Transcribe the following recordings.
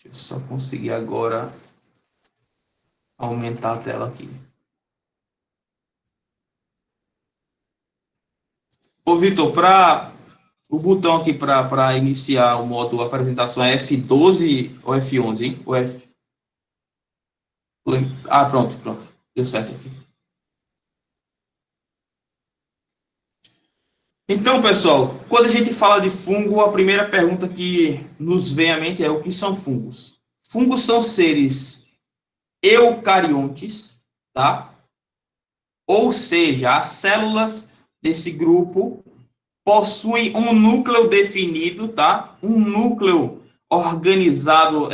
Deixa eu só conseguir agora aumentar a tela aqui. Ô, Vitor, o botão aqui para iniciar o modo apresentação é F12 ou F11, hein? Ou F... Ah, pronto. Deu certo aqui. Então, pessoal, quando a gente fala de fungo, a primeira pergunta que nos vem à mente é o que são fungos? Fungos são seres eucariontes, tá? Ou seja, as células desse grupo possuem um núcleo definido, tá? Um núcleo organizado,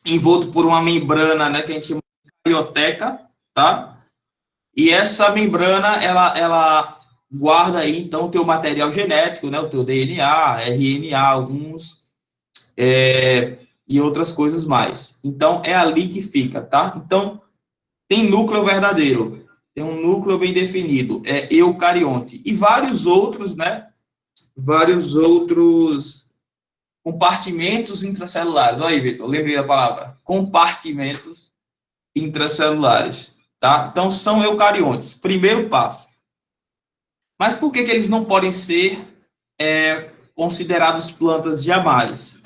envolto por uma membrana, né, que a gente chama de carioteca, tá? E essa membrana, ela guarda aí, então, o teu material genético, né, o teu DNA, RNA, alguns, e outras coisas mais. Então, é ali que fica, tá? Então, tem núcleo verdadeiro, tem um núcleo bem definido, é eucarionte. E vários outros, né, vários outros compartimentos intracelulares. Olha aí, Vitor, lembrei da palavra. Compartimentos intracelulares, tá? Então, são eucariontes. Primeiro passo. Mas por que eles não podem ser considerados plantas jamais?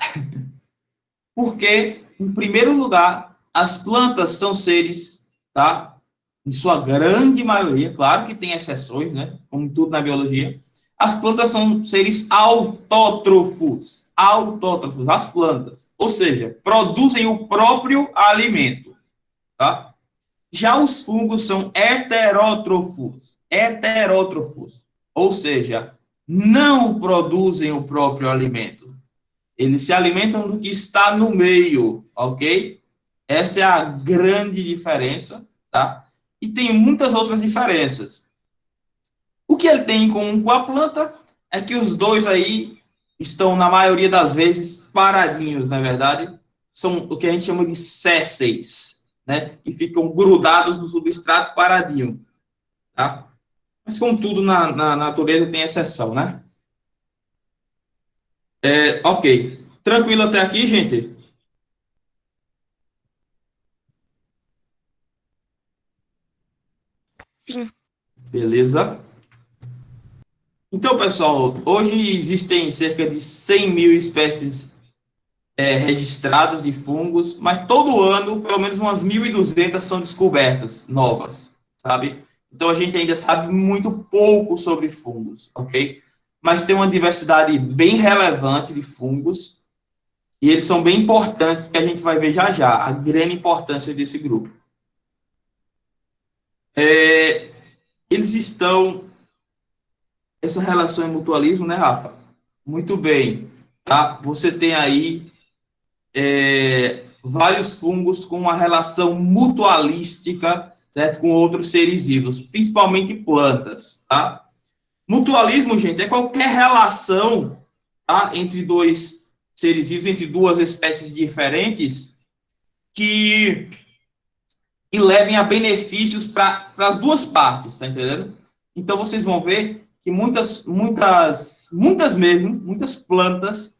Porque, em primeiro lugar, as plantas são seres, tá? Em sua grande maioria, claro que tem exceções, né? Como tudo na biologia. As plantas são seres autótrofos. Autótrofos, as plantas. Ou seja, produzem o próprio alimento, tá? Já os fungos são heterótrofos. Heterótrofos. Ou seja, não produzem o próprio alimento. Eles se alimentam do que está no meio, ok? Essa é a grande diferença, tá? E tem muitas outras diferenças. O que ele tem em comum com a planta é que os dois aí estão, na maioria das vezes, paradinhos, na verdade. São o que a gente chama de sésseis, né? Que ficam grudados no substrato paradinho, tá? Mas, como tudo na natureza, tem exceção, né? Ok. Tranquilo até aqui, gente? Sim. Beleza? Então, pessoal, hoje existem cerca de 100 mil espécies registradas de fungos, mas todo ano, pelo menos umas 1.200 são descobertas novas, sabe? Então, a gente ainda sabe muito pouco sobre fungos, ok? Mas tem uma diversidade bem relevante de fungos e eles são bem importantes, que a gente vai ver já já, a grande importância desse grupo. Eles estão... Essa relação é mutualismo, né, Rafa? Muito bem, tá? Você tem aí vários fungos com uma relação mutualística, certo? Com outros seres vivos, principalmente plantas, tá? Mutualismo, gente, é qualquer relação, tá? Entre dois seres vivos, entre duas espécies diferentes, que, que levem a benefícios para as duas partes, tá entendendo? Então, vocês vão ver que muitas plantas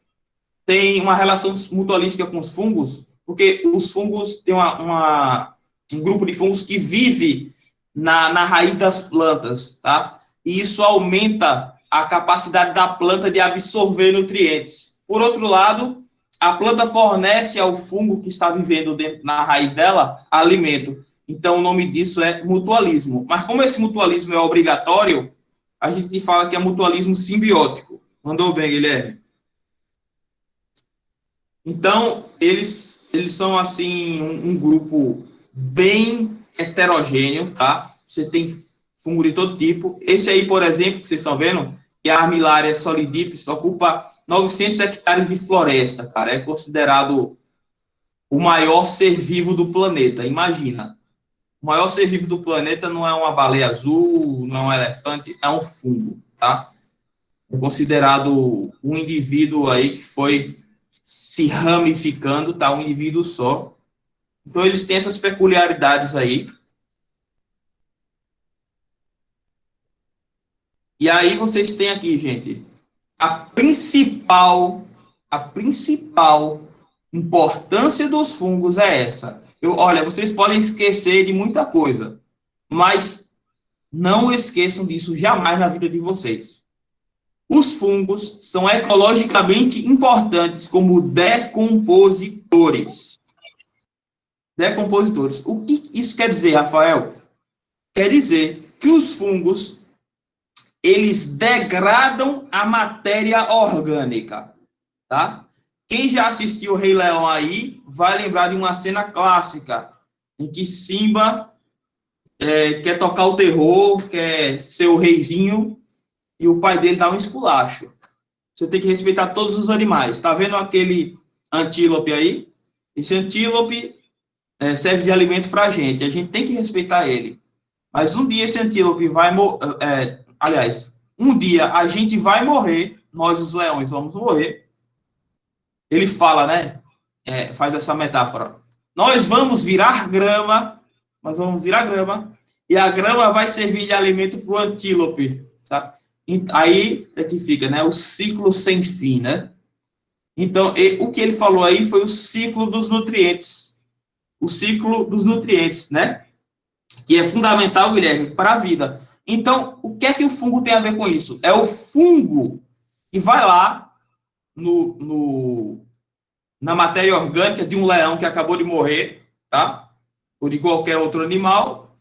tem uma relação mutualística com os fungos, porque os fungos têm um grupo de fungos que vive na raiz das plantas, tá? E isso aumenta a capacidade da planta de absorver nutrientes. Por outro lado, a planta fornece ao fungo que está vivendo na raiz dela alimento. Então, o nome disso é mutualismo. Mas como esse mutualismo é obrigatório, a gente fala que é mutualismo simbiótico. Mandou bem, Guilherme? Então, eles são, assim, um grupo bem heterogêneo, tá? Você tem fungo de todo tipo. Esse aí, por exemplo, que vocês estão vendo, que é a Armillaria solidipes, ocupa 900 hectares de floresta, cara. É considerado o maior ser vivo do planeta. Imagina. O maior ser vivo do planeta não é uma baleia azul, não é um elefante, é um fungo, tá? É considerado um indivíduo aí que foi se ramificando, tá? Um indivíduo só. Então, eles têm essas peculiaridades aí. E aí, vocês têm aqui, gente, a principal Importância dos fungos é essa. Olha, vocês podem esquecer de muita coisa, mas não esqueçam disso jamais na vida de vocês. Os fungos são ecologicamente importantes como decompositores. Decompositores. O que isso quer dizer, Rafael? Quer dizer que os fungos, eles degradam a matéria orgânica, tá? Quem já assistiu o Rei Leão aí vai lembrar de uma cena clássica em que Simba quer tocar o terror, quer ser o reizinho e o pai dele dá um esculacho. Você tem que respeitar todos os animais. Tá vendo aquele antílope aí? Esse antílope serve de alimento para a gente tem que respeitar ele. Mas um dia esse antílope vai morrer. Aliás, um dia a gente vai morrer, nós os leões vamos morrer. Ele fala, né? Faz essa metáfora. Nós vamos virar grama, e a grama vai servir de alimento para o antílope, sabe? Aí é que fica, né? O ciclo sem fim, né? Então, o que ele falou aí foi o ciclo dos nutrientes. O ciclo dos nutrientes, né? Que é fundamental, Guilherme, para a vida. Então, o que é que o fungo tem a ver com isso? É o fungo que vai lá na matéria orgânica de um leão que acabou de morrer, tá? Ou de qualquer outro animal,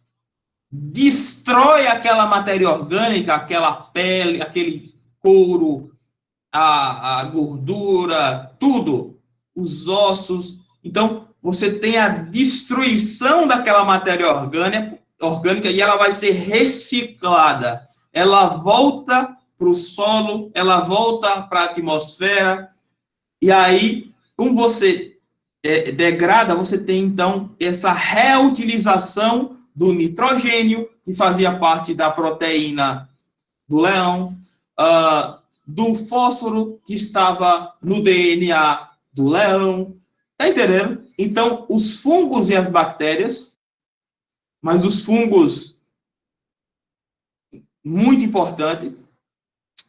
destrói aquela matéria orgânica, aquela pele, aquele couro, a gordura, tudo, os ossos. Então, você tem a destruição daquela matéria orgânica e ela vai ser reciclada. Ela volta para o solo, ela volta para a atmosfera, e aí, como você degrada, você tem, então, essa reutilização do nitrogênio, que fazia parte da proteína do leão, do fósforo que estava no DNA do leão. Tá entendendo? Então, os fungos e as bactérias, mas os fungos, muito importante,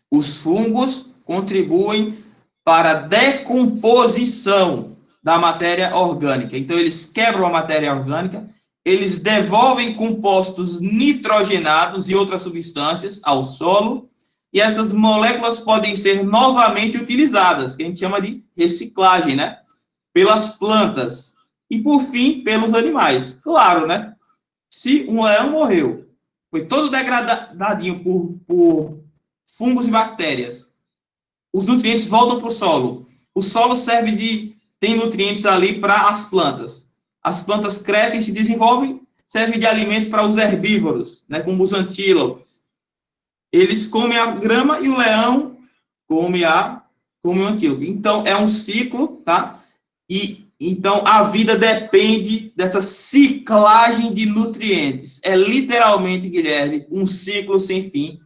os fungos contribuem para a decomposição da matéria orgânica. Então, eles quebram a matéria orgânica, eles devolvem compostos nitrogenados e outras substâncias ao solo, e essas moléculas podem ser novamente utilizadas, que a gente chama de reciclagem, né? Pelas plantas e, por fim, pelos animais. Claro, né? Se um leão morreu, foi todo degradadinho por fungos e bactérias, os nutrientes voltam para o solo. O solo tem nutrientes ali para as plantas. As plantas crescem, se desenvolvem, serve de alimento para os herbívoros, né, como os antílopes. Eles comem a grama e o leão come o antílope. Então, é um ciclo, tá? E então a vida depende dessa ciclagem de nutrientes. É literalmente, Guilherme, um ciclo sem fim.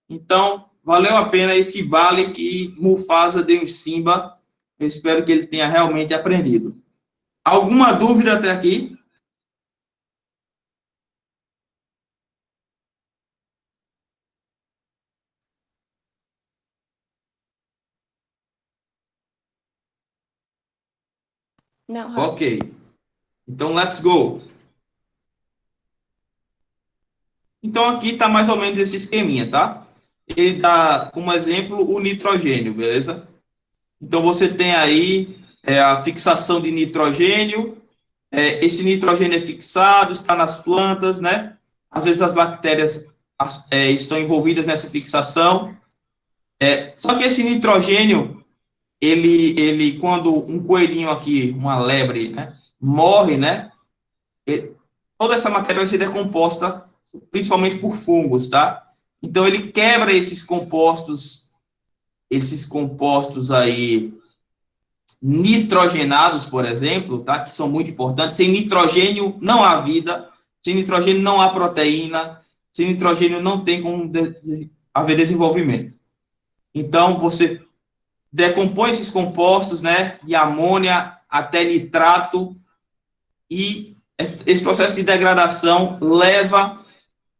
Então, valeu a pena esse vale que Mufasa deu em Simba. Eu espero que ele tenha realmente aprendido. Alguma dúvida até aqui? Não, Rafa. Ok. Então, let's go. Então, aqui está mais ou menos esse esqueminha, tá? Ele dá como exemplo o nitrogênio, beleza? Então, você tem aí a fixação de nitrogênio. Esse nitrogênio é fixado, está nas plantas, né? Às vezes as bactérias estão envolvidas nessa fixação. Só que esse nitrogênio, quando um coelhinho aqui, uma lebre, né, morre, né? Toda essa matéria vai ser decomposta, principalmente por fungos, tá? Então ele quebra esses compostos aí nitrogenados, por exemplo, tá? Que são muito importantes. Sem nitrogênio não há vida, sem nitrogênio não há proteína, sem nitrogênio não tem como haver desenvolvimento. Então você decompõe esses compostos, né, de amônia até nitrato, e esse processo de degradação leva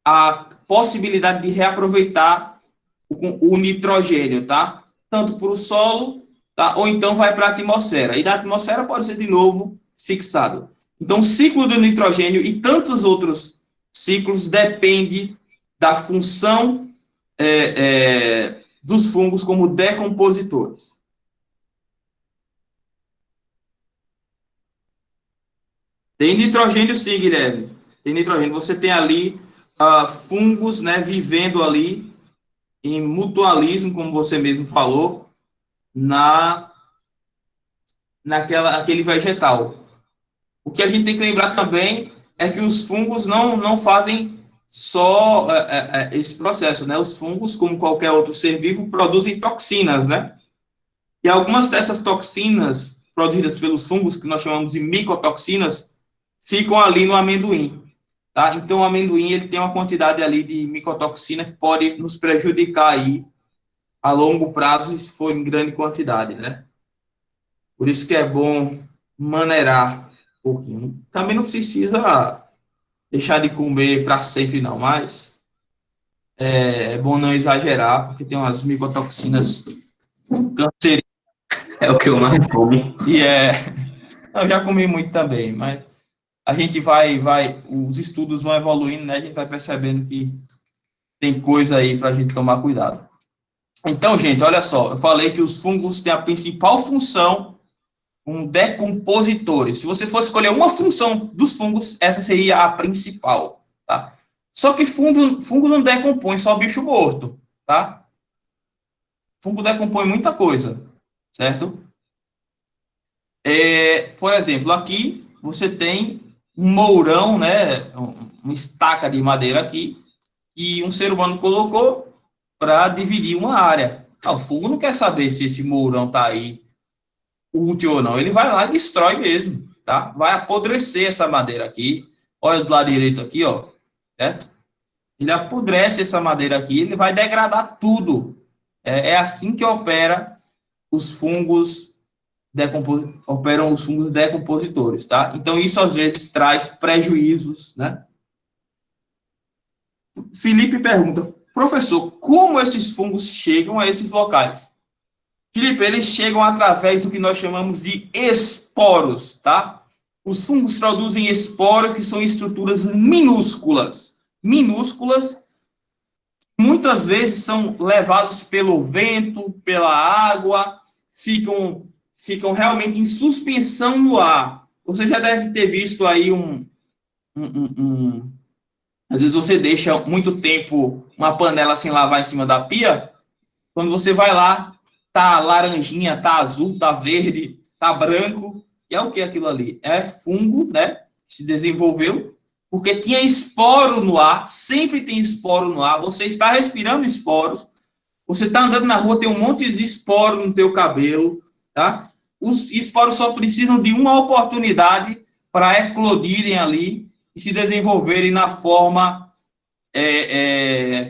à possibilidade de reaproveitar o nitrogênio, tá? Tanto para o solo, tá? Ou então vai para a atmosfera. E da atmosfera pode ser de novo fixado. Então, o ciclo do nitrogênio e tantos outros ciclos depende da função dos fungos como decompositores. Tem nitrogênio sim, Guilherme. Tem nitrogênio. Você tem ali fungos, né, vivendo ali em mutualismo, como você mesmo falou, naquele vegetal. O que a gente tem que lembrar também é que os fungos não fazem só esse processo, né? Os fungos, como qualquer outro ser vivo, produzem toxinas, né? E algumas dessas toxinas produzidas pelos fungos, que nós chamamos de micotoxinas, ficam ali no amendoim, tá? Então, o amendoim, ele tem uma quantidade ali de micotoxina que pode nos prejudicar aí a longo prazo, se for em grande quantidade, né? Por isso que é bom maneirar um pouquinho. Também não precisa deixar de comer para sempre, não, mas é bom não exagerar, porque tem umas micotoxinas cancerígenas. É o que eu mais como. E eu já comi muito também, mas a gente os estudos vão evoluindo, né? A gente vai percebendo que tem coisa aí para a gente tomar cuidado. Então, gente, olha só, eu falei que os fungos têm a principal função como decompositores. Se você fosse escolher uma função dos fungos, essa seria a principal, tá? Só que fungo não decompõe só bicho morto, tá? Fungo decompõe muita coisa, certo? Por exemplo, aqui você tem um mourão, né? Uma estaca de madeira aqui, que um ser humano colocou para dividir uma área. O fungo não quer saber se esse mourão está aí útil ou não. Ele vai lá e destrói mesmo, tá? Vai apodrecer essa madeira aqui. Olha do lado direito aqui, ó, certo? Ele apodrece essa madeira aqui, ele vai degradar tudo. É assim que os fungos operam os fungos decompositores, tá? Então, isso às vezes traz prejuízos, né? Felipe pergunta, professor, como esses fungos chegam a esses locais? Felipe, eles chegam através do que nós chamamos de esporos, tá? Os fungos produzem esporos, que são estruturas minúsculas, muitas vezes são levados pelo vento, pela água, ficam realmente em suspensão no ar. Você já deve ter visto aí às vezes você deixa muito tempo uma panela sem lavar em cima da pia, quando você vai lá, tá laranjinha, tá azul, tá verde, tá branco, e é o que aquilo ali? É fungo, né, que se desenvolveu, porque tinha esporo no ar, sempre tem esporo no ar, você está respirando esporos, você está andando na rua, tem um monte de esporo no teu cabelo, tá? Os esporos só precisam de uma oportunidade para eclodirem ali e se desenvolverem na forma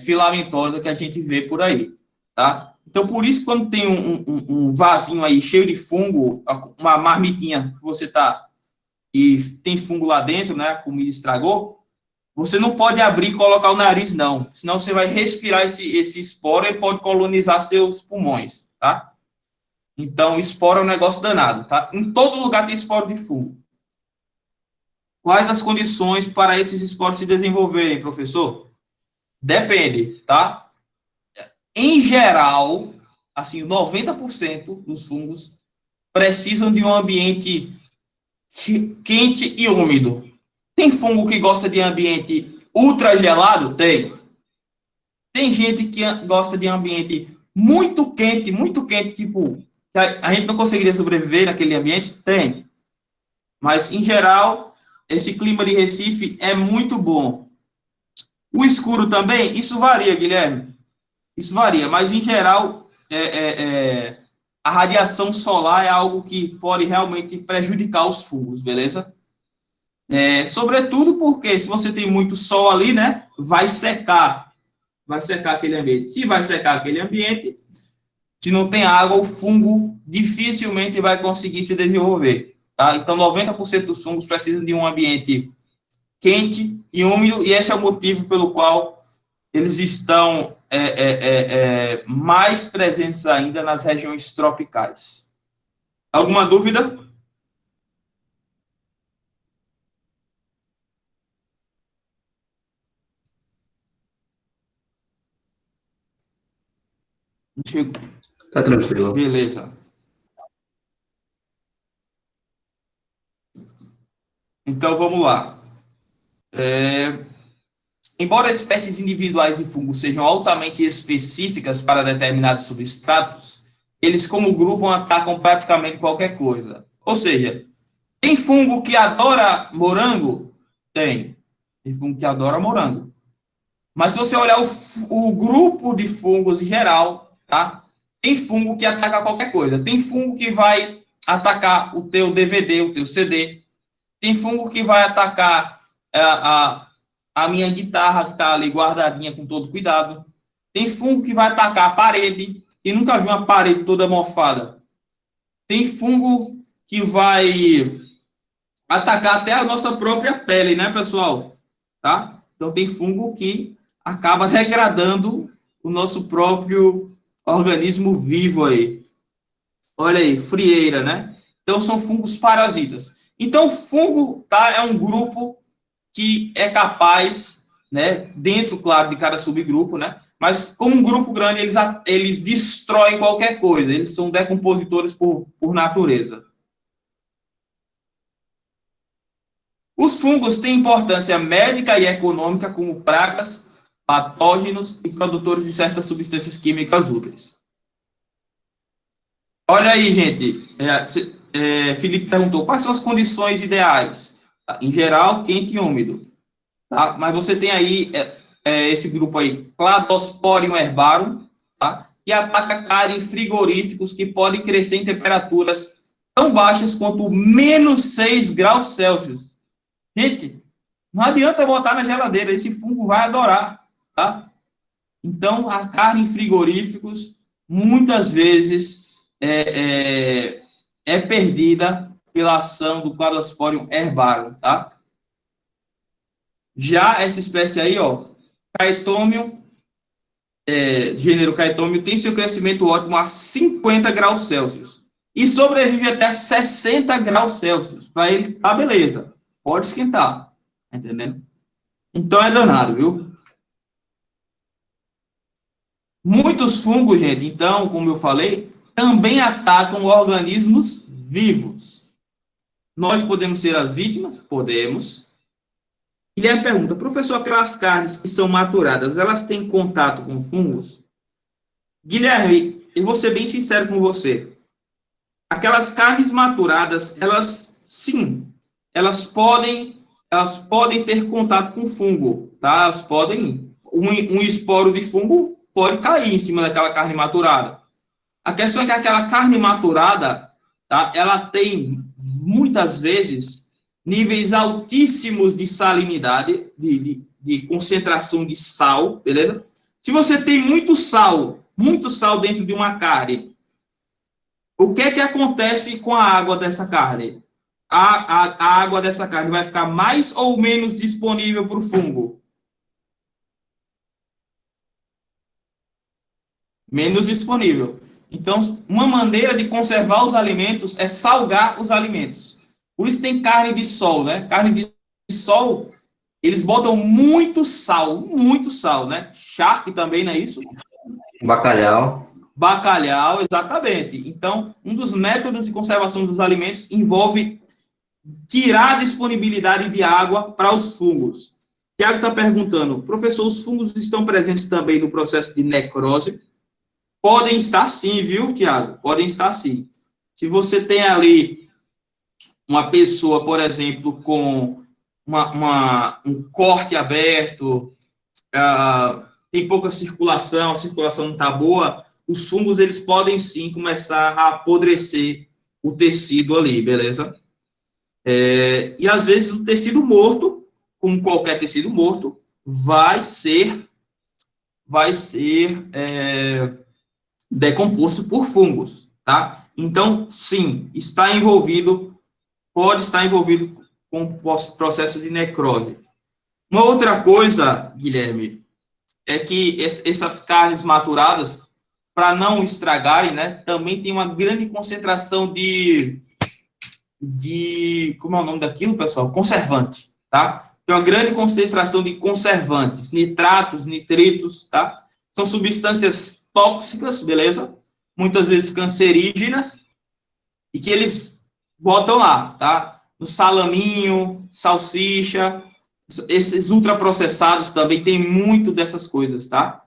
filamentosa que a gente vê por aí, tá? Então, por isso, quando tem um vasinho aí cheio de fungo, uma marmitinha que você tá e tem fungo lá dentro, né? A comida estragou, você não pode abrir e colocar o nariz, não. Senão você vai respirar esse esporo e pode colonizar seus pulmões, tá? Então, esporo é um negócio danado, tá? Em todo lugar tem esporo de fungo. Quais as condições para esses esporos se desenvolverem, professor? Depende, tá? Em geral, assim, 90% dos fungos precisam de um ambiente quente e úmido. Tem fungo que gosta de ambiente ultra gelado? Tem. Tem gente que gosta de ambiente muito quente, tipo, a gente não conseguiria sobreviver naquele ambiente? Tem. Mas, em geral, esse clima de Recife é muito bom. O escuro também, isso varia, Guilherme. Isso varia, mas em geral, a radiação solar é algo que pode realmente prejudicar os fungos, beleza? Sobretudo porque se você tem muito sol ali, né, vai secar aquele ambiente. Se vai secar aquele ambiente, se não tem água, o fungo dificilmente vai conseguir se desenvolver, tá? Então, 90% dos fungos precisam de um ambiente quente e úmido, e esse é o motivo pelo qual eles estão mais presentes ainda nas regiões tropicais. Alguma dúvida? Tá tranquilo. Beleza. Então, vamos lá. Embora espécies individuais de fungos sejam altamente específicas para determinados substratos, eles, como grupo, atacam praticamente qualquer coisa. Ou seja, tem fungo que adora morango? Tem. Tem fungo que adora morango. Mas se você olhar o grupo de fungos em geral, tá? Tem fungo que ataca qualquer coisa. Tem fungo que vai atacar o teu DVD, o teu CD. Tem fungo que vai atacar a minha guitarra, que está ali guardadinha com todo cuidado. Tem fungo que vai atacar a parede. E nunca vi uma parede toda mofada. Tem fungo que vai atacar até a nossa própria pele, né, pessoal? Tá? Então, tem fungo que acaba degradando o nosso próprio organismo vivo aí. Olha aí, frieira, né? Então, são fungos parasitas. Então, fungo, tá, é um grupo que é capaz, né, dentro, claro, de cada subgrupo, né, mas como um grupo grande, eles destroem qualquer coisa, eles são decompositores por natureza. Os fungos têm importância médica e econômica como pragas, patógenos e produtores de certas substâncias químicas úteis. Olha aí, gente, Felipe perguntou, quais são as condições ideais? Em geral, quente e úmido. Tá? Mas você tem aí esse grupo aí, Cladosporium herbarum, tá? Que ataca cárie em frigoríficos que podem crescer em temperaturas tão baixas quanto menos 6 graus Celsius. Gente, não adianta botar na geladeira, esse fungo vai adorar, tá? Então, a carne em frigoríficos, muitas vezes, é perdida pela ação do Cladosporium herbarum, tá? Já essa espécie aí, ó, Caetômio, gênero Caetômio, tem seu crescimento ótimo a 50 graus Celsius e sobrevive até 60 graus Celsius. Para ele, tá beleza, pode esquentar, tá entendendo? Então é danado, viu? Muitos fungos, gente, então, como eu falei, também atacam organismos vivos. Nós podemos ser as vítimas? Podemos. E aí a pergunta, professor, aquelas carnes que são maturadas, elas têm contato com fungos? Guilherme, eu vou ser bem sincero com você. Aquelas carnes maturadas, elas, sim, elas podem ter contato com fungo, tá? Elas podem, um esporo de fungo pode cair em cima daquela carne maturada. A questão é que aquela carne maturada, tá? Ela tem, muitas vezes, níveis altíssimos de salinidade, de concentração de sal, beleza? Se você tem muito sal dentro de uma carne, o que é que acontece com a água dessa carne? A água dessa carne vai ficar mais ou menos disponível para o fungo? Menos disponível. Então, uma maneira de conservar os alimentos é salgar os alimentos. Por isso tem carne de sol, né? Carne de sol, eles botam muito sal, né? Charque também, não é isso? Bacalhau. Bacalhau, exatamente. Então, um dos métodos de conservação dos alimentos envolve tirar a disponibilidade de água para os fungos. Tiago está perguntando, professor, os fungos estão presentes também no processo de necrose? Podem estar sim, viu, Tiago? Podem estar sim. Se você tem ali uma pessoa, por exemplo, com um corte aberto, tem pouca circulação, a circulação não está boa, os fungos eles podem sim começar a apodrecer o tecido ali, beleza? E às vezes o tecido morto, como qualquer tecido morto, vai ser decomposto por fungos, tá? Então, sim, pode estar envolvido com o processo de necrose. Uma outra coisa, Guilherme, é que essas carnes maturadas, para não estragarem, né, também tem uma grande concentração como é o nome daquilo, pessoal? Conservante, tá? Tem uma grande concentração de conservantes, nitratos, nitritos, tá? São substâncias tóxicas, beleza? Muitas vezes cancerígenas, e que eles botam lá, tá? No salaminho, salsicha, esses ultraprocessados também tem muito dessas coisas, tá?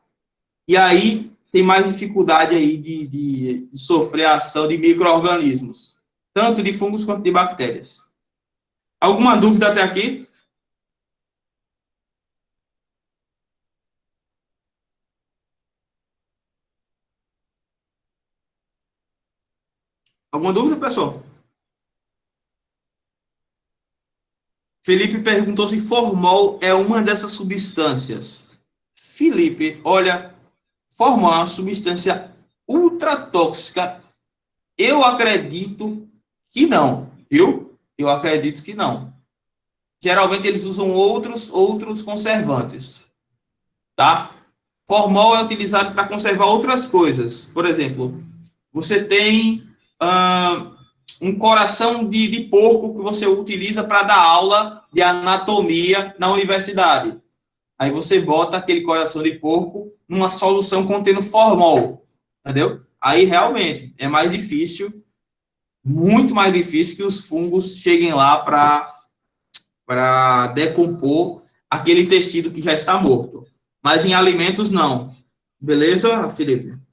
E aí tem mais dificuldade aí de sofrer a ação de micro-organismos, tanto de fungos quanto de bactérias. Alguma dúvida até aqui? Alguma dúvida, pessoal? Felipe perguntou se formol é uma dessas substâncias. Felipe, olha, formol é uma substância ultratóxica. Eu acredito que não, viu? Eu acredito que não. Geralmente eles usam outros conservantes, tá? Formol é utilizado para conservar outras coisas. Por exemplo, você tem um coração de porco que você utiliza para dar aula de anatomia na universidade. Aí você bota aquele coração de porco numa solução contendo formol, entendeu? Aí realmente é mais difícil, muito mais difícil que os fungos cheguem lá para decompor aquele tecido que já está morto. Mas em alimentos, não. Beleza, Felipe?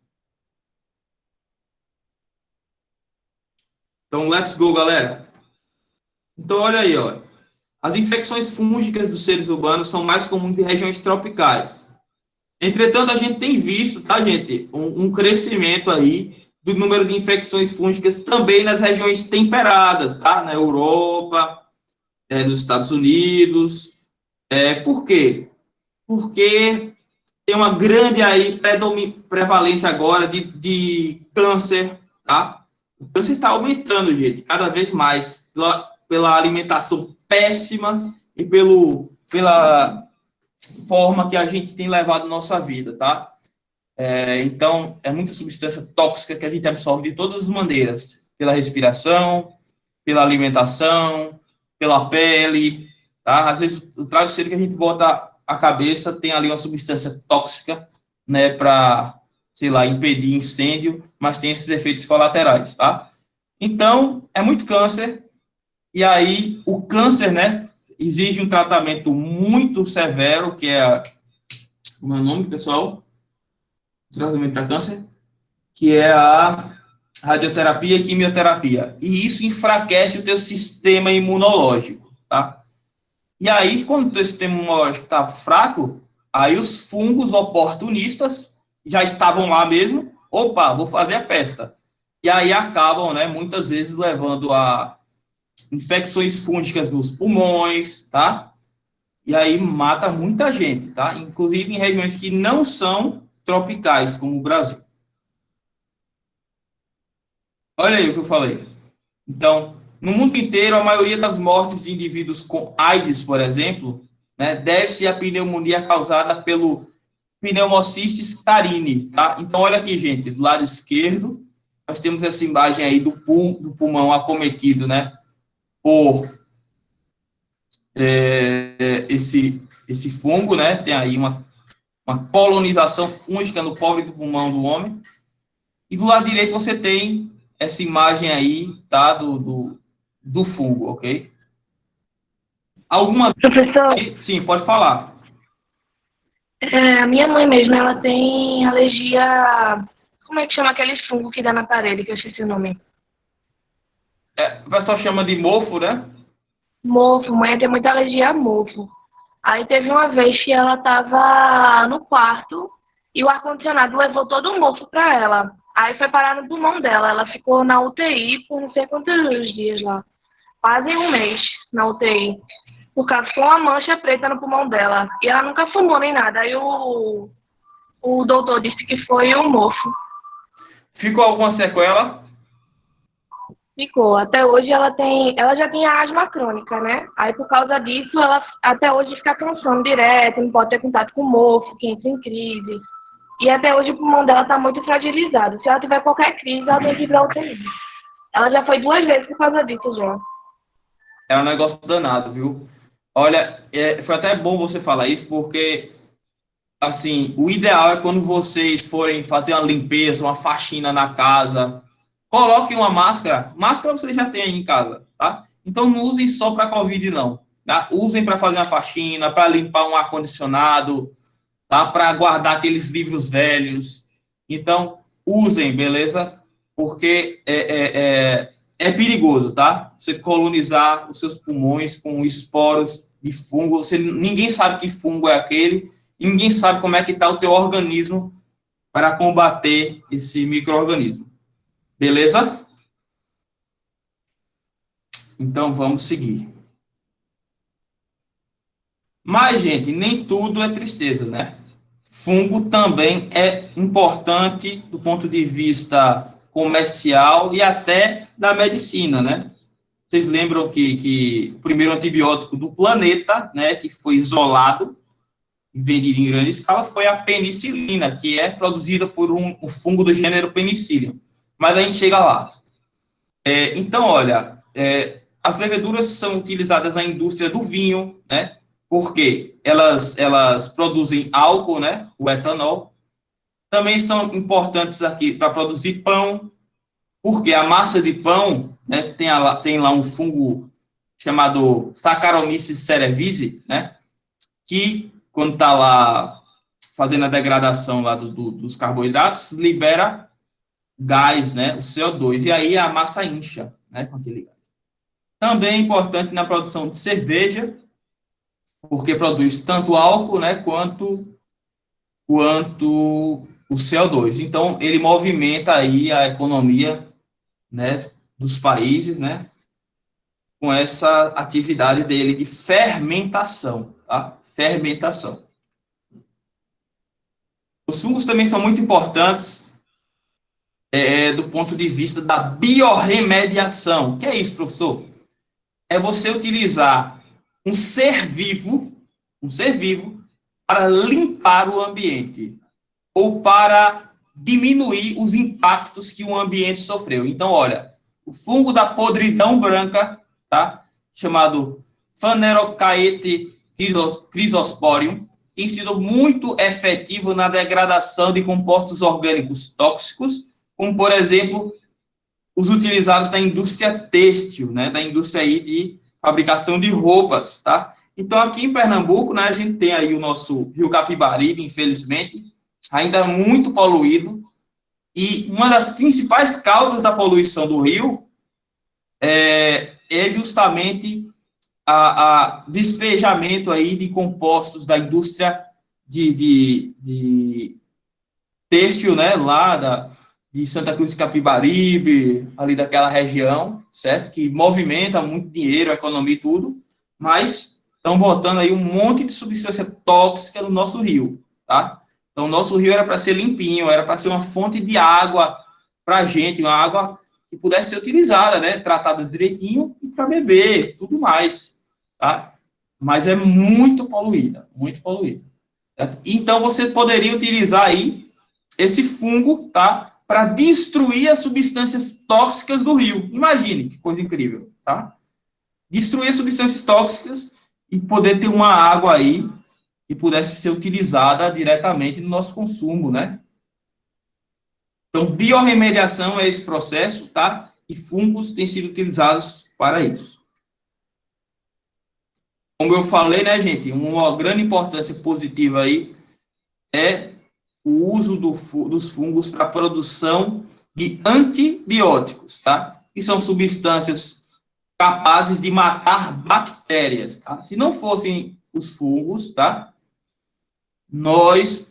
Então, let's go, galera. Então, olha aí, ó. As infecções fúngicas dos seres humanos são mais comuns em regiões tropicais. Entretanto, a gente tem visto, tá, gente, um crescimento aí do número de infecções fúngicas também nas regiões temperadas, tá? Na Europa, nos Estados Unidos. Por quê? Porque tem uma grande aí prevalência agora de câncer, tá? O câncer está aumentando, gente, cada vez mais, pela alimentação péssima e pela forma que a gente tem levado nossa vida, tá? Então, é muita substância tóxica que a gente absorve de todas as maneiras, pela respiração, pela alimentação, pela pele, tá? Às vezes, o travesseiro que a gente bota a cabeça tem ali uma substância tóxica, né, para, sei lá, impedir incêndio, mas tem esses efeitos colaterais, tá? Então, é muito câncer, e aí o câncer, né, exige um tratamento muito severo, que é, como é o nome, pessoal? Tratamento para câncer, que é a radioterapia e quimioterapia. E isso enfraquece o teu sistema imunológico, tá? E aí, quando o teu sistema imunológico está fraco, aí os fungos oportunistas já estavam lá mesmo. Opa, vou fazer a festa. E aí acabam, né, muitas vezes levando a infecções fúngicas nos pulmões, tá? E aí mata muita gente, tá? Inclusive em regiões que não são tropicais, como o Brasil. Olha aí o que eu falei. Então, no mundo inteiro, a maioria das mortes de indivíduos com AIDS, por exemplo, né, deve-se à pneumonia causada pelo Pneumocystis carini, tá? Então, olha aqui, gente, do lado esquerdo, nós temos essa imagem aí do pulmão acometido, né, por esse fungo, né? Tem aí uma colonização fúngica no pobre do pulmão do homem. E do lado direito você tem essa imagem aí, tá? Do fungo, ok? Alguma. Professor, Sim, pode falar. a minha mãe mesmo, ela tem alergia. Como é que chama aquele fungo que dá na parede, que eu esqueci o nome? O pessoal chama de mofo, né? Mofo, mãe tem muita alergia a mofo. Aí teve uma vez que ela tava no quarto e o ar-condicionado levou todo o mofo pra ela. Aí foi parar no pulmão dela. Ela ficou na UTI por não sei quantos dias lá. Quase um mês na UTI. Por causa de uma mancha preta no pulmão dela. E ela nunca fumou nem nada. Aí o doutor disse que foi um mofo. Ficou alguma sequela? Ficou. Até hoje ela já tinha asma crônica, né? Aí por causa disso, ela até hoje fica cansando direto, não pode ter contato com o mofo, que entra em crise. E até hoje o pulmão dela está muito fragilizado. Se ela tiver qualquer crise, ela tem que ir para UTI. Ela já foi 2 vezes por causa disso já. É um negócio danado, viu? Olha, foi até bom você falar isso, porque, assim, o ideal é quando vocês forem fazer uma limpeza, uma faxina na casa, coloquem uma máscara. Máscara vocês já têm aí em casa, tá? Então não usem só para Covid, não. Tá? Usem para fazer uma faxina, para limpar um ar-condicionado, tá? Para guardar aqueles livros velhos. Então, usem, beleza? Porque é perigoso, tá? Você colonizar os seus pulmões com esporos de fungo. Ninguém sabe que fungo é aquele, ninguém sabe como é que está o teu organismo para combater esse micro-organismo. Beleza? Então, vamos seguir. Mas, gente, nem tudo é tristeza, né? Fungo também é importante do ponto de vista comercial e até da medicina, né? Vocês lembram que o primeiro antibiótico do planeta, né, que foi isolado e vendido em grande escala, foi a penicilina, que é produzida por um fungo do gênero Penicillium. Mas a gente chega lá. Então, olha, as leveduras são utilizadas na indústria do vinho, né? Porque elas produzem álcool, né? O etanol. Também são importantes aqui para produzir pão, porque a massa de pão, né, tem lá um fungo chamado Saccharomyces cerevisiae, né? Que, quando está lá fazendo a degradação lá dos carboidratos, libera gás, né? O CO2. E aí a massa incha, né? Com aquele gás. Também é importante na produção de cerveja, porque produz tanto álcool, né, quanto o CO2. Então, ele movimenta aí a economia, né, dos países, né, com essa atividade dele de fermentação, tá? Fermentação. Os fungos também são muito importantes do ponto de vista da biorremediação. O que é isso, professor? É você utilizar um ser vivo para limpar o ambiente ou para diminuir os impactos que o ambiente sofreu. Então, olha, o fungo da podridão branca, tá? Chamado Phanerochaete chrysosporium, tem sido muito efetivo na degradação de compostos orgânicos tóxicos, como, por exemplo, os utilizados na indústria têxtil, né, da indústria aí de fabricação de roupas, tá? Então, aqui em Pernambuco, né, a gente tem aí o nosso Rio Capibaribe, infelizmente, ainda muito poluído, e uma das principais causas da poluição do rio é justamente a despejamento aí de compostos da indústria de têxtil, né, lá de Santa Cruz de Capibaribe, ali daquela região, certo? Que movimenta muito dinheiro, economia e tudo, mas estão botando aí um monte de substância tóxica no nosso rio, tá? Então, o nosso rio era para ser limpinho, era para ser uma fonte de água para a gente, uma água que pudesse ser utilizada, né? Tratada direitinho e para beber, tudo mais, tá? Mas é muito poluída, muito poluída. Certo? Então, você poderia utilizar aí esse fungo, tá? Para destruir as substâncias tóxicas do rio. Imagine que coisa incrível, tá? Destruir as substâncias tóxicas e poder ter uma água aí que pudesse ser utilizada diretamente no nosso consumo, né? Então, biorremediação é esse processo, tá? E fungos têm sido utilizados para isso. Como eu falei, né, gente, uma grande importância positiva aí é o uso dos fungos para a produção de antibióticos, tá? Que são substâncias capazes de matar bactérias, tá? Se não fossem os fungos, tá? Nós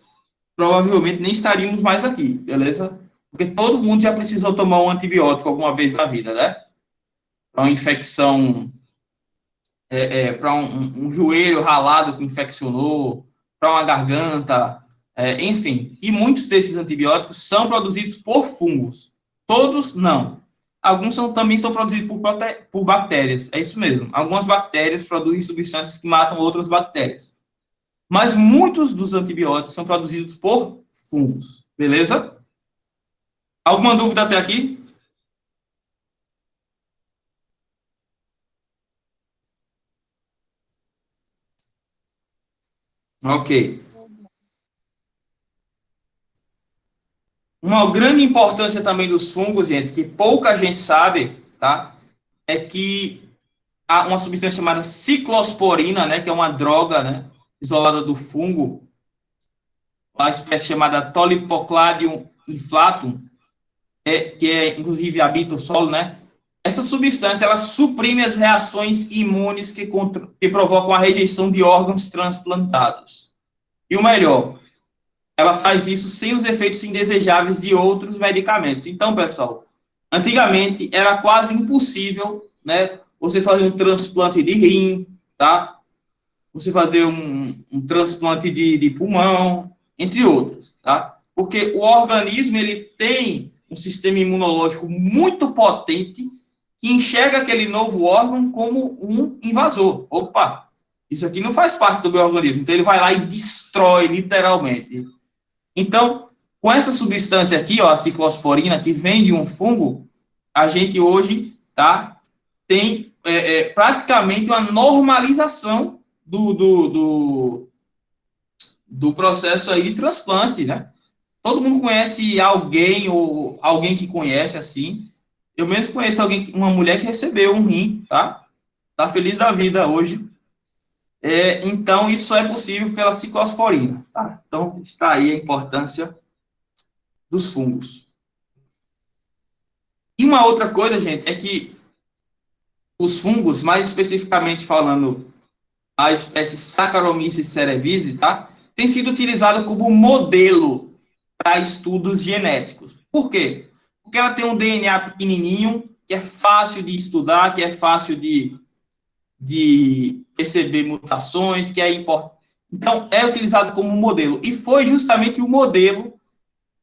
provavelmente nem estaríamos mais aqui, beleza? Porque todo mundo já precisou tomar um antibiótico alguma vez na vida, né? Para uma infecção, para um joelho ralado que infeccionou, para uma garganta, enfim, e muitos desses antibióticos são produzidos por fungos. Todos não. Alguns também são produzidos por bactérias. É isso mesmo. Algumas bactérias produzem substâncias que matam outras bactérias. Mas muitos dos antibióticos são produzidos por fungos. Beleza? Alguma dúvida até aqui? Ok. Uma grande importância também dos fungos, gente, que pouca gente sabe, tá? É que há uma substância chamada ciclosporina, né, que é uma droga, né, isolada do fungo, a espécie chamada Tolypocladium inflatum, que inclusive habita o solo, né? Essa substância, ela suprime as reações imunes que provocam a rejeição de órgãos transplantados. E o melhor, ela faz isso sem os efeitos indesejáveis de outros medicamentos. Então, pessoal, antigamente era quase impossível, né, você fazer um transplante de rim, tá? Você fazer um transplante de pulmão, entre outros, tá? Porque o organismo, ele tem um sistema imunológico muito potente que enxerga aquele novo órgão como um invasor. Opa, isso aqui não faz parte do meu organismo. Então, ele vai lá e destrói, literalmente. Então, com essa substância aqui, ó, a ciclosporina, que vem de um fungo, a gente hoje, tá, tem praticamente uma normalização do processo aí de transplante, né? Todo mundo conhece alguém, ou alguém que conhece, assim. Eu mesmo conheço alguém, uma mulher que recebeu um rim, tá? Tá feliz da vida hoje. Então, isso é possível pela ciclosporina, tá? Então, está aí a importância dos fungos. E uma outra coisa, gente, é que os fungos, mais especificamente falando a espécie Saccharomyces cerevisiae, tá? Tem sido utilizada como modelo para estudos genéticos. Por quê? Porque ela tem um DNA pequenininho, que é fácil de estudar, que é fácil de perceber mutações, que é importante. Então, é utilizado como modelo. E foi justamente o modelo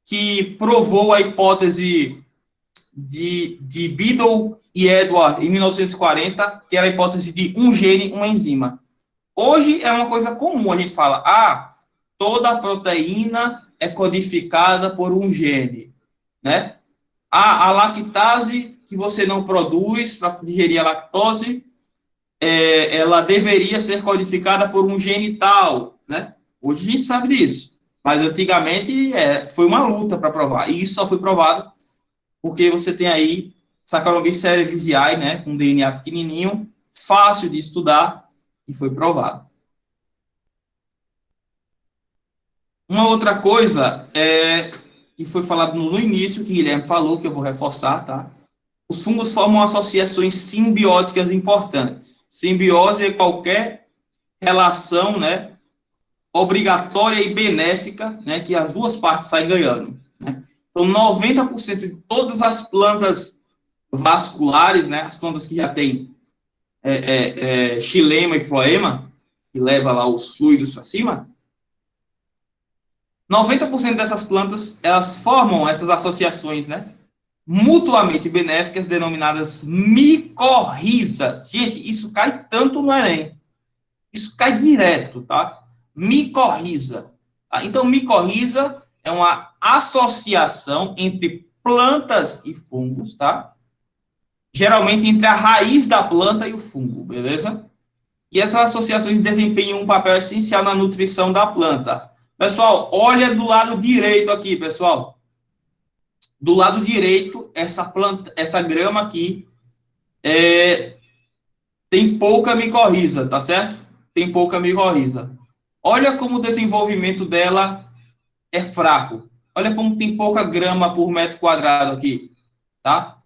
que provou a hipótese de Biddle e Edward, em 1940, que era a hipótese de um gene, uma enzima. Hoje é uma coisa comum, a gente fala, toda proteína é codificada por um gene, né? A lactase que você não produz para digerir a lactose, ela deveria ser codificada por um gene tal, né? Hoje a gente sabe disso, mas antigamente foi uma luta para provar, e isso só foi provado porque você tem aí Saccharomyces cerevisiae, né, com DNA pequenininho, fácil de estudar, e foi provado. Uma outra coisa que foi falado no início, que o Guilherme falou, que eu vou reforçar, tá? Os fungos formam associações simbióticas importantes. Simbiose é qualquer relação, né, obrigatória e benéfica, né, que as duas partes saem ganhando, né? Então, 90% de todas as plantas vasculares, né, as plantas que já têm xilema e floema, que leva lá os fluidos para cima, 90% dessas plantas, elas formam essas associações, né, mutuamente benéficas, denominadas micorrizas. Gente, isso cai tanto no Enem. Isso cai direto, tá? Micorriza. Tá? Então, micorriza é uma associação entre plantas e fungos, tá? Geralmente entre a raiz da planta e o fungo, beleza? E essas associações desempenham um papel essencial na nutrição da planta. Pessoal, olha do lado direito aqui, pessoal. Do lado direito, essa grama aqui tem pouca micorriza, tá certo? Tem pouca micorriza. Olha como o desenvolvimento dela é fraco. Olha como tem pouca grama por metro quadrado aqui, tá?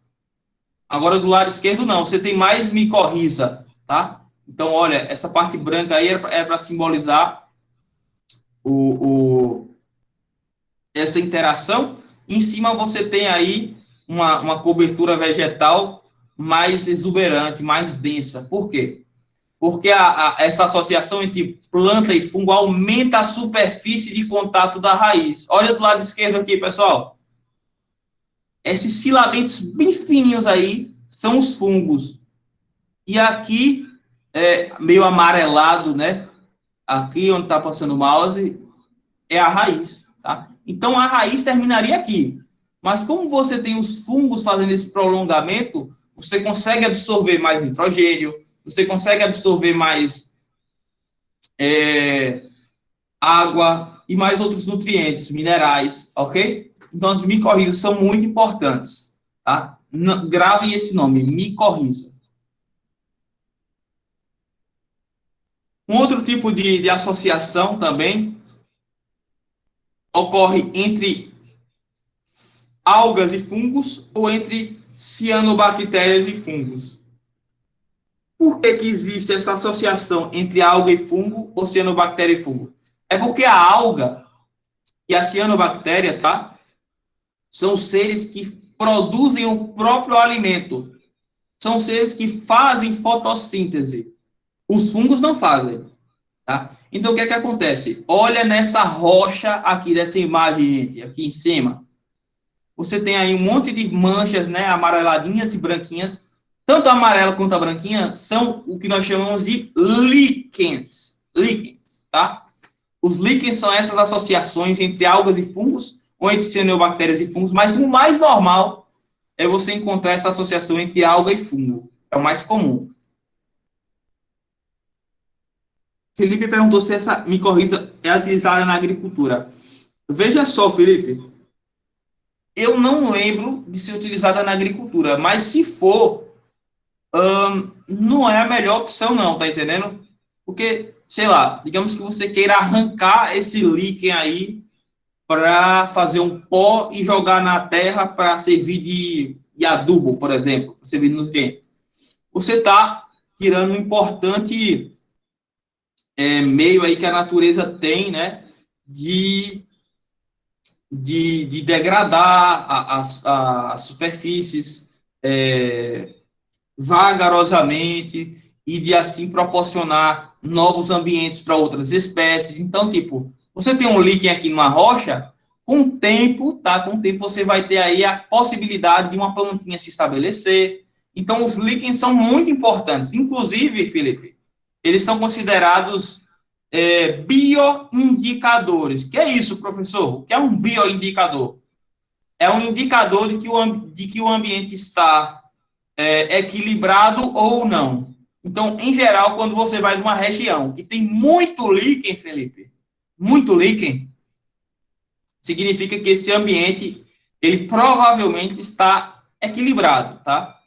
Agora, do lado esquerdo, não. Você tem mais micorriza, tá? Então, olha, essa parte branca aí é para simbolizar essa interação. Em cima, você tem aí uma cobertura vegetal mais exuberante, mais densa. Por quê? Porque essa associação entre planta e fungo aumenta a superfície de contato da raiz. Olha do lado esquerdo aqui, pessoal. Esses filamentos bem fininhos aí são os fungos. E aqui, meio amarelado, né? Aqui onde está passando o mouse, é a raiz, tá? Então, a raiz terminaria aqui. Mas como você tem os fungos fazendo esse prolongamento, você consegue absorver mais nitrogênio, você consegue absorver mais água e mais outros nutrientes, minerais, ok? Então, as micorrizas são muito importantes, tá? Gravem esse nome, micorriza. Um outro tipo de associação também ocorre entre algas e fungos ou entre cianobactérias e fungos. Por que existe essa associação entre alga e fungo ou cianobactéria e fungo? É porque a alga e a cianobactéria, tá? São seres que produzem o próprio alimento. São seres que fazem fotossíntese. Os fungos não fazem, tá? Então, o que é que acontece? Olha nessa rocha aqui, dessa imagem, gente, aqui em cima. Você tem aí um monte de manchas, né, amareladinhas e branquinhas. Tanto a amarela quanto a branquinha são o que nós chamamos de líquens. Líquens, tá? Os líquens são essas associações entre algas e fungos, ou entre cianobactérias e fungos, mas o mais normal é você encontrar essa associação entre alga e fungo. É o mais comum. Felipe perguntou se essa micorriza é utilizada na agricultura. Veja só, Felipe, eu não lembro de ser utilizada na agricultura, mas se for, não é a melhor opção não, tá entendendo? Porque, sei lá, digamos que você queira arrancar esse líquen aí para fazer um pó e jogar na terra para servir de adubo, por exemplo, para servir de nutriente. Você está tirando um importante meio aí que a natureza tem, né, de degradar as superfícies vagarosamente e de assim proporcionar novos ambientes para outras espécies. Então, tipo, você tem um líquen aqui numa rocha, com o tempo, tá? Com o tempo você vai ter aí a possibilidade de uma plantinha se estabelecer. Então, os líquens são muito importantes. Inclusive, Felipe, eles são considerados bioindicadores. Que é isso, professor? O que é um bioindicador? É um indicador de que o ambiente está equilibrado ou não. Então, em geral, quando você vai numa região que tem muito líquen, Felipe, muito líquen, significa que esse ambiente, ele provavelmente está equilibrado, tá?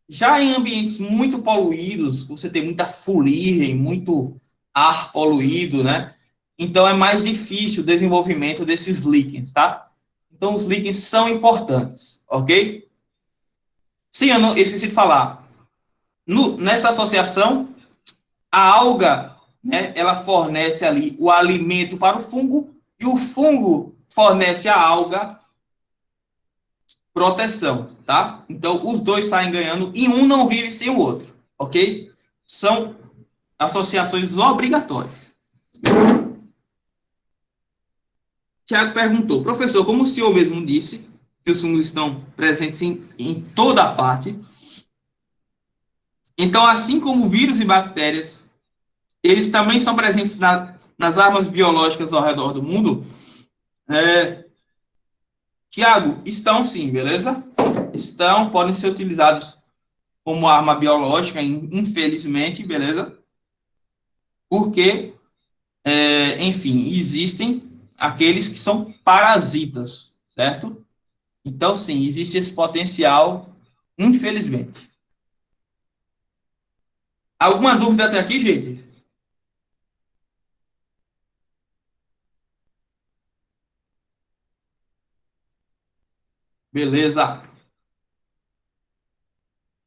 Já em ambientes muito poluídos, você tem muita fuligem, muito ar poluído, né? Então, é mais difícil o desenvolvimento desses líquens, tá? Então, os líquens são importantes, ok? Sim, eu esqueci de falar. Nessa associação, a alga, né, ela fornece ali o alimento para o fungo e o fungo fornece à alga proteção, tá? Então, os dois saem ganhando e um não vive sem o outro, ok? São associações obrigatórias. Tiago perguntou, professor, como o senhor mesmo disse, que os fungos estão presentes em toda a parte, então, assim como vírus e bactérias, eles também são presentes nas armas biológicas ao redor do mundo. Tiago, estão sim, beleza? Estão, podem ser utilizados como arma biológica, infelizmente, beleza? Porque, enfim, existem aqueles que são parasitas, certo? Então, sim, existe esse potencial, infelizmente. Alguma dúvida até aqui, gente? Beleza.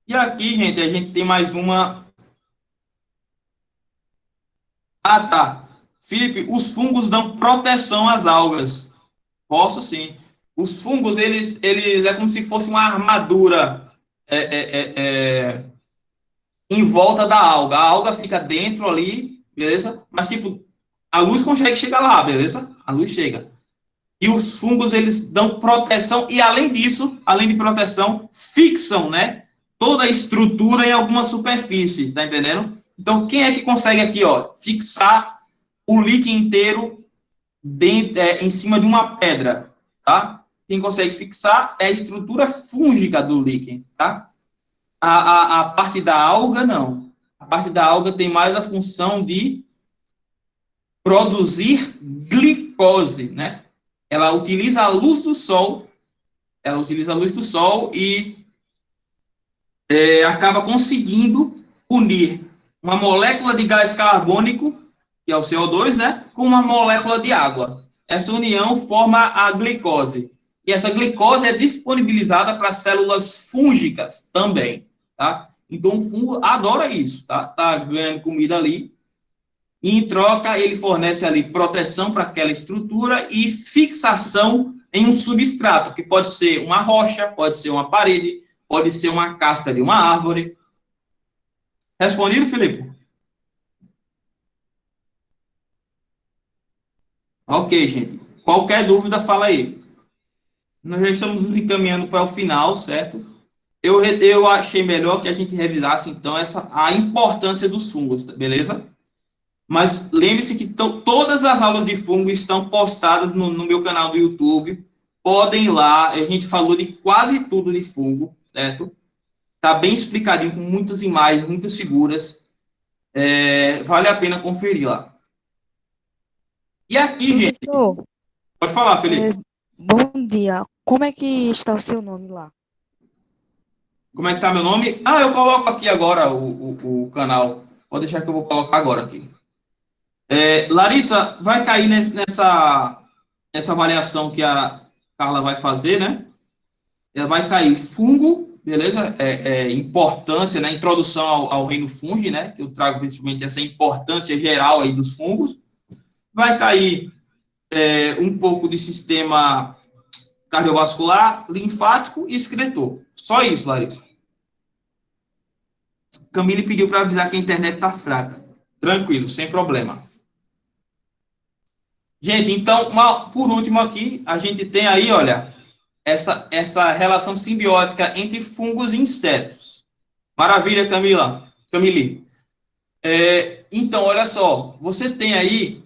E aqui, gente, a gente tem mais uma. Ah, tá. Felipe, os fungos dão proteção às algas. Posso sim. Os fungos, eles é como se fosse uma armadura em volta da alga. A alga fica dentro ali, beleza? Mas, tipo, a luz consegue chegar lá, beleza? A luz chega. E os fungos, eles dão proteção e, além disso, além de proteção, fixam, né? Toda a estrutura em alguma superfície, tá entendendo? Então, quem é que consegue aqui, ó, fixar o líquen inteiro em cima de uma pedra, tá? Quem consegue fixar é a estrutura fúngica do líquen, tá? A parte da alga, não. A parte da alga tem mais a função de produzir glicose, né? Ela utiliza a luz do sol, e acaba conseguindo unir uma molécula de gás carbônico, que é o CO2, né, com uma molécula de água. Essa união forma a glicose. E essa glicose é disponibilizada para células fúngicas também, tá? Então, o fungo adora isso, tá? Tá ganhando comida ali. E, em troca, ele fornece ali proteção para aquela estrutura e fixação em um substrato, que pode ser uma rocha, pode ser uma parede, pode ser uma casca de uma árvore. Respondido, Felipe? Ok, gente. Qualquer dúvida, fala aí. Nós já estamos nos encaminhando para o final, certo? Eu achei melhor que a gente revisasse, então, a importância dos fungos, beleza? Mas lembre-se que todas as aulas de fungo estão postadas no meu canal do YouTube. Podem ir lá, a gente falou de quase tudo de fungo, certo? Tá bem explicadinho, com muitas imagens, muito seguras. Vale a pena conferir lá. E aqui, gente... Professor, Pode falar, Felipe. bom dia. Como é que está o seu nome lá? Como é que tá meu nome? Eu coloco aqui agora o canal. Pode deixar que eu vou colocar agora aqui. Larissa, vai cair nessa avaliação que a Carla vai fazer, né? Ela vai cair fungo, beleza? Importância, né? Introdução ao reino fungi, né? Que eu trago principalmente essa importância geral aí dos fungos. Vai cair um pouco de sistema cardiovascular, linfático e excretor. Só isso, Larissa. Camille pediu para avisar que a internet tá fraca. Tranquilo, sem problema. Gente, então, por último aqui, a gente tem aí, olha, essa relação simbiótica entre fungos e insetos. Maravilha, Camille. Então, olha só, você tem aí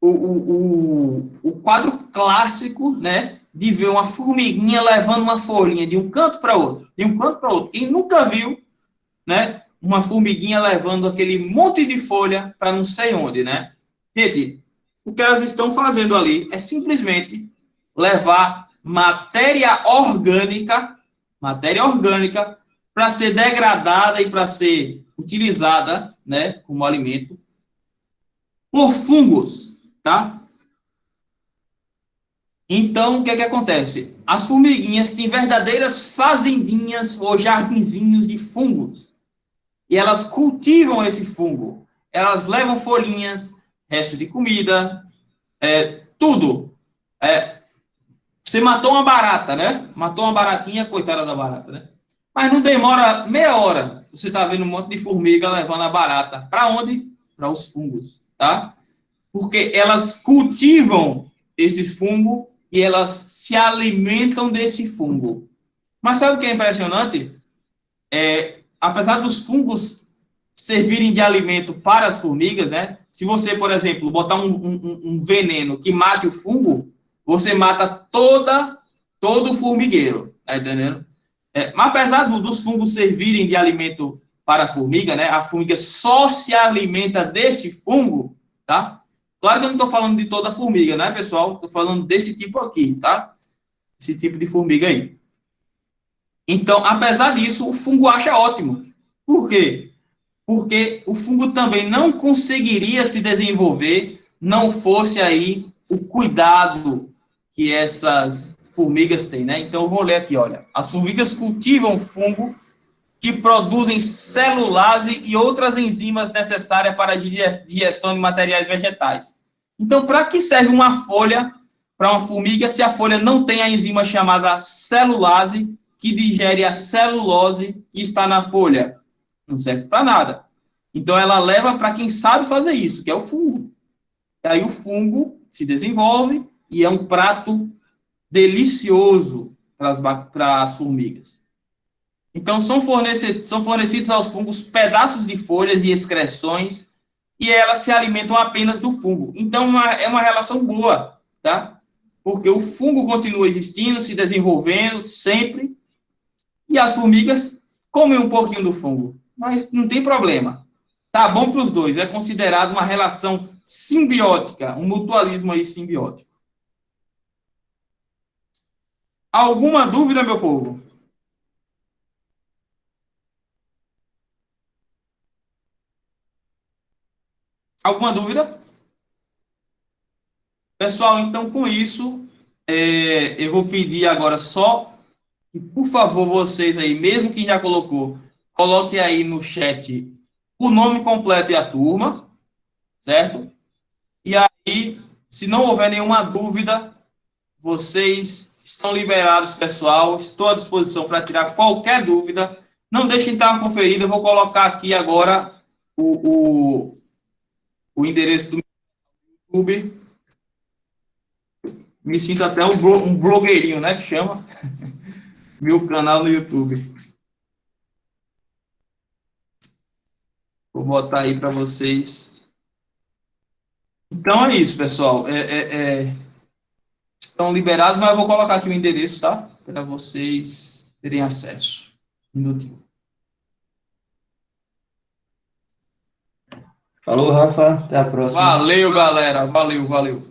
o quadro clássico, né, de ver uma formiguinha levando uma folhinha de um canto para outro, Quem nunca viu, né, uma formiguinha levando aquele monte de folha para não sei onde, né? Gente, o que elas estão fazendo ali é simplesmente levar matéria orgânica para ser degradada e para ser utilizada, né, como alimento por fungos, tá? Então, o que é que acontece? As formiguinhas têm verdadeiras fazendinhas ou jardinzinhos de fungos. E elas cultivam esse fungo. Elas levam folhinhas, resto de comida, tudo. Você matou uma barata, né? Matou uma baratinha, coitada da barata, né? Mas não demora meia hora. Você está vendo um monte de formiga levando a barata. Para onde? Para os fungos, tá? Porque elas cultivam esse fungo e elas se alimentam desse fungo. Mas sabe o que é impressionante? Apesar dos fungos servirem de alimento para as formigas, né? Se você, por exemplo, botar um veneno que mate o fungo, você mata todo o formigueiro, tá entendendo? Mas apesar dos fungos servirem de alimento para a formiga, né? A formiga só se alimenta desse fungo, tá? Claro que eu não estou falando de toda a formiga, né, pessoal? Estou falando desse tipo aqui, tá? Esse tipo de formiga aí. Então, apesar disso, o fungo acha ótimo. Por quê? Porque o fungo também não conseguiria se desenvolver não fosse aí o cuidado que essas formigas têm, né? Então, eu vou ler aqui, olha. As formigas cultivam fungo que produzem celulase e outras enzimas necessárias para a digestão de materiais vegetais. Então, para que serve uma folha para uma formiga se a folha não tem a enzima chamada celulase que digere a celulose que está na folha? Não serve para nada. Então, ela leva para quem sabe fazer isso, que é o fungo. E aí o fungo se desenvolve e é um prato delicioso para as formigas. Então, são fornecidos aos fungos pedaços de folhas e excreções e elas se alimentam apenas do fungo. Então, é uma relação boa, tá? Porque o fungo continua existindo, se desenvolvendo sempre, e as formigas comem um pouquinho do fungo. Mas não tem problema. Tá bom para os dois. É considerado uma relação simbiótica, um mutualismo aí simbiótico. Alguma dúvida, meu povo? Alguma dúvida? Pessoal, então com isso, eu vou pedir agora só que, por favor, vocês aí, mesmo quem já colocou, coloque aí no chat o nome completo e a turma, certo? E aí, se não houver nenhuma dúvida, vocês estão liberados, pessoal. Estou à disposição para tirar qualquer dúvida. Não deixem de dar uma conferida. Eu vou colocar aqui agora o endereço do YouTube. Me sinto até um blogueirinho, né? Que chama meu canal no YouTube. Vou botar aí para vocês. Então é isso, pessoal. Estão liberados, mas eu vou colocar aqui o endereço, tá? Para vocês terem acesso. Um minutinho. Falou, Rafa. Até a próxima. Valeu, galera. Valeu, valeu.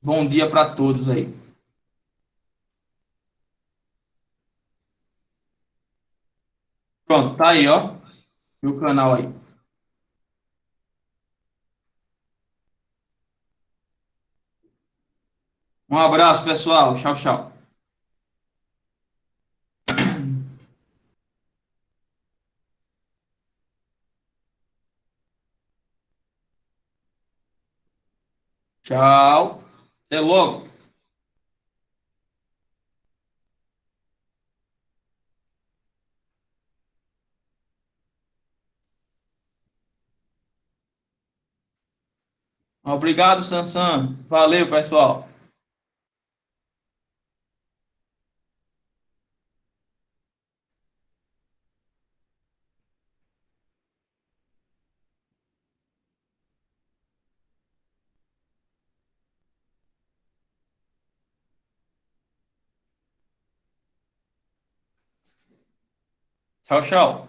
Bom dia para todos aí. Pronto, tá aí, ó. Meu canal aí. Um abraço, pessoal. Tchau, tchau. Tchau. Até logo. Obrigado, Sansan. Valeu, pessoal. Tchau, tchau.